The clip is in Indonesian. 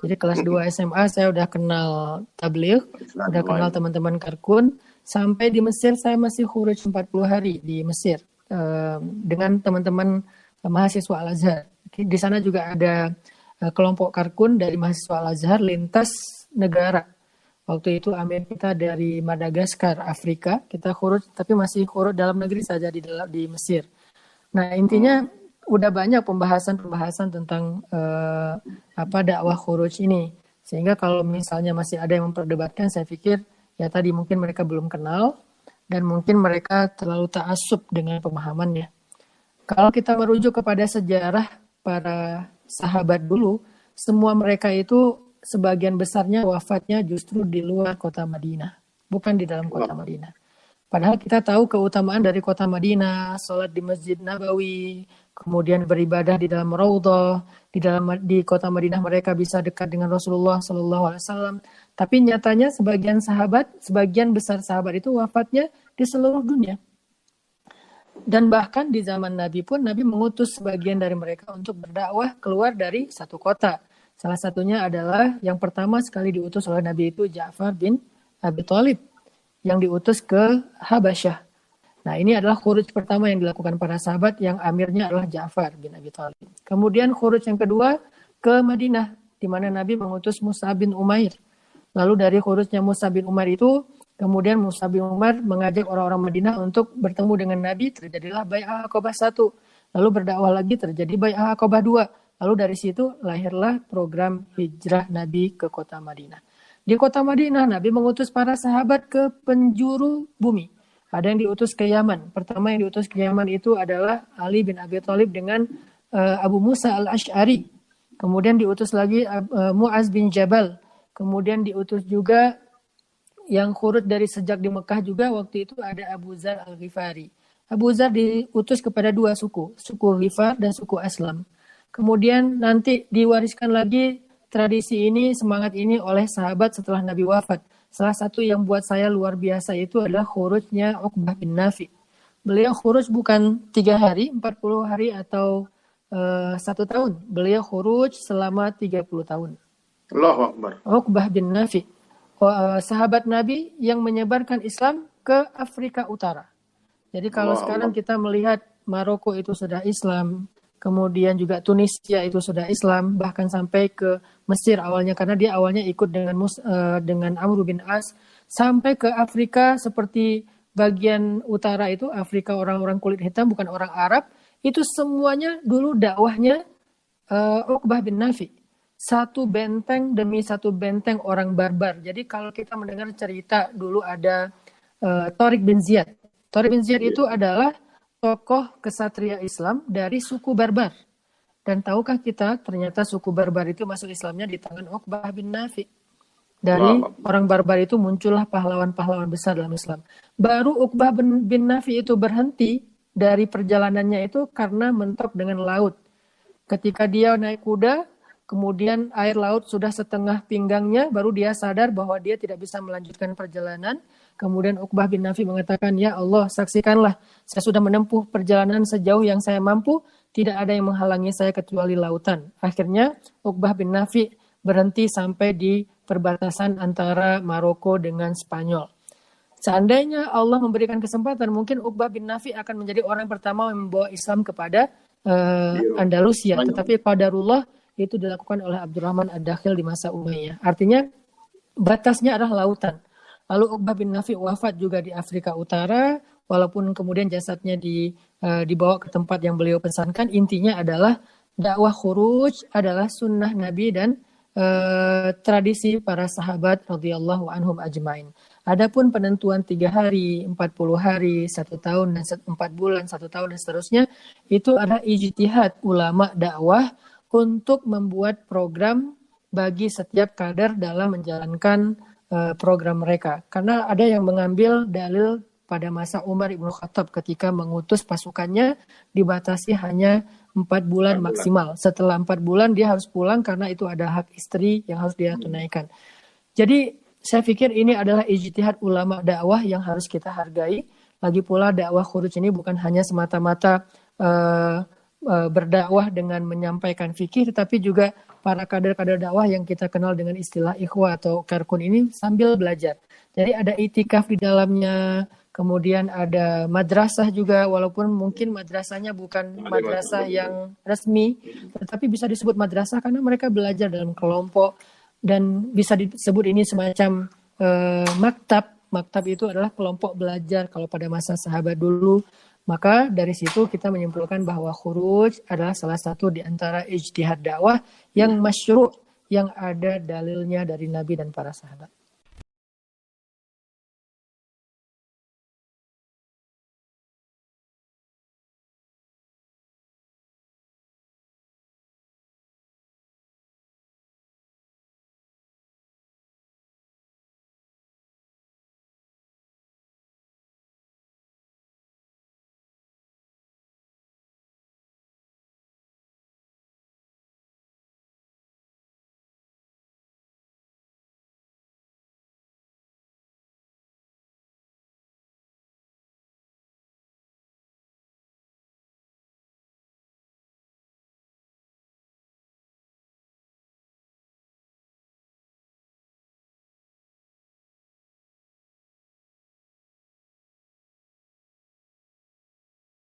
Jadi kelas 2 SMA saya udah kenal tabligh, udah kenal teman-teman Karkun. Sampai di Mesir saya masih khuruj 40 hari di Mesir dengan teman-teman mahasiswa Al-Azhar. Di sana juga ada kelompok Karkun dari mahasiswa Al-Azhar lintas negara. Waktu itu amir kita dari Madagaskar, Afrika. Kita khuruj tapi masih khuruj dalam negeri saja di Mesir. Nah, intinya udah banyak pembahasan tentang dakwah khuruj ini. Sehingga kalau misalnya masih ada yang memperdebatkan, saya pikir ya tadi mungkin mereka belum kenal dan mungkin mereka terlalu ta'assub dengan pemahamannya. Kalau kita merujuk kepada sejarah para sahabat dulu, semua mereka itu sebagian besarnya wafatnya justru di luar kota Madinah, bukan di dalam kota Madinah. Padahal kita tahu keutamaan dari kota Madinah, sholat di Masjid Nabawi, kemudian beribadah di dalam Raudhah, di kota Madinah mereka bisa dekat dengan Rasulullah SAW. Tapi nyatanya sebagian besar sahabat itu wafatnya di seluruh dunia. Dan bahkan di zaman Nabi pun, Nabi mengutus sebagian dari mereka untuk berdakwah keluar dari satu kota. Salah satunya adalah yang pertama sekali diutus oleh Nabi itu Ja'far bin Abi Thalib, yang diutus ke Habasyah. Nah, ini adalah khuruj pertama yang dilakukan para sahabat yang amirnya adalah Ja'far bin Abi Thalib. Kemudian khuruj yang kedua ke Madinah, di mana Nabi mengutus Mus'ab bin Umair. Lalu dari khurujnya Mus'ab bin Umair itu, kemudian Mus'ab bin Umair mengajak orang-orang Madinah untuk bertemu dengan Nabi, terjadilah Bai'ah Aqabah 1. Lalu berdakwah lagi terjadi Bai'ah Aqabah 2. Lalu dari situ lahirlah program hijrah Nabi ke kota Madinah. Di kota Madinah, Nabi mengutus para sahabat ke penjuru bumi. Ada yang diutus ke Yaman. Pertama yang diutus ke Yaman itu adalah Ali bin Abi Thalib dengan Abu Musa al-Ash'ari. Kemudian diutus lagi Mu'az bin Jabal. Kemudian diutus juga yang khurut dari sejak di Mekah juga waktu itu ada Abu Dzar al-Ghifari. Abu Dzar diutus kepada dua suku Ghifar dan suku Aslam. Kemudian nanti diwariskan lagi tradisi ini, semangat ini oleh sahabat setelah Nabi wafat. Salah satu yang buat saya luar biasa itu adalah khurujnya Uqbah bin Nafi. Beliau khuruj bukan 3 hari, 40 hari atau 1 tahun. Beliau khuruj selama 30 tahun. Allahu Akbar. Uqbah bin Nafi, sahabat Nabi yang menyebarkan Islam ke Afrika Utara. Jadi kalau sekarang kita melihat Maroko itu sudah Islam, kemudian juga Tunisia itu sudah Islam, bahkan sampai ke Mesir awalnya, karena dia awalnya ikut dengan Amr bin As, sampai ke Afrika seperti bagian utara itu, Afrika orang-orang kulit hitam, bukan orang Arab, itu semuanya dulu dakwahnya Uqbah bin Nafi. Satu benteng demi satu benteng orang barbar. Jadi kalau kita mendengar cerita dulu ada Tariq bin Ziyad. Tariq bin Ziyad itu adalah tokoh kesatria Islam dari suku Barbar. Dan tahukah kita ternyata suku Barbar itu masuk Islamnya di tangan Uqbah bin Nafi. Dari orang Barbar itu muncullah pahlawan-pahlawan besar dalam Islam. Baru Uqbah bin Nafi itu berhenti dari perjalanannya itu karena mentok dengan laut. Ketika dia naik kuda, kemudian air laut sudah setengah pinggangnya, baru dia sadar bahwa dia tidak bisa melanjutkan perjalanan. Kemudian Uqbah bin Nafi mengatakan, ya Allah, saksikanlah, saya sudah menempuh perjalanan sejauh yang saya mampu, tidak ada yang menghalangi saya kecuali lautan. Akhirnya Uqbah bin Nafi berhenti sampai di perbatasan antara Maroko dengan Spanyol. Seandainya Allah memberikan kesempatan, mungkin Uqbah bin Nafi akan menjadi orang pertama yang membawa Islam kepada Andalusia. Tetapi qadarullah itu dilakukan oleh Abdurrahman Ad-Dakhil di masa Umayyah. Artinya batasnya adalah lautan. Lalu Uqbah bin Nafi wafat juga di Afrika Utara, walaupun kemudian jasadnya dibawa ke tempat yang beliau pesankan. Intinya adalah dakwah khuruj adalah sunnah Nabi dan tradisi para sahabat radhiyallahu anhum ajmain. Adapun penentuan 3 hari, 40 hari, 1 tahun, dan 4 bulan, 1 tahun, dan seterusnya, itu adalah ijtihad ulama dakwah untuk membuat program bagi setiap kader dalam menjalankan program mereka. Karena ada yang mengambil dalil pada masa Umar Ibn Khattab ketika mengutus pasukannya dibatasi hanya 4 bulan maksimal. Setelah 4 bulan dia harus pulang karena itu ada hak istri yang harus dia tunaikan. Jadi saya pikir ini adalah ijtihad ulama dakwah yang harus kita hargai. Lagi pula dakwah khuruj ini bukan hanya semata-mata berdakwah dengan menyampaikan fikih, tetapi juga para kader-kader dakwah yang kita kenal dengan istilah ikhwah atau karkun ini sambil belajar. Jadi ada itikaf di dalamnya, kemudian ada madrasah juga, walaupun mungkin madrasahnya bukan madrasah yang resmi, tetapi bisa disebut madrasah karena mereka belajar dalam kelompok, dan bisa disebut ini semacam maktab. Maktab itu adalah kelompok belajar kalau pada masa sahabat dulu. Maka dari situ kita menyimpulkan bahwa khuruj adalah salah satu di antara ijtihad dakwah yang masyru', yang ada dalilnya dari Nabi dan para sahabat.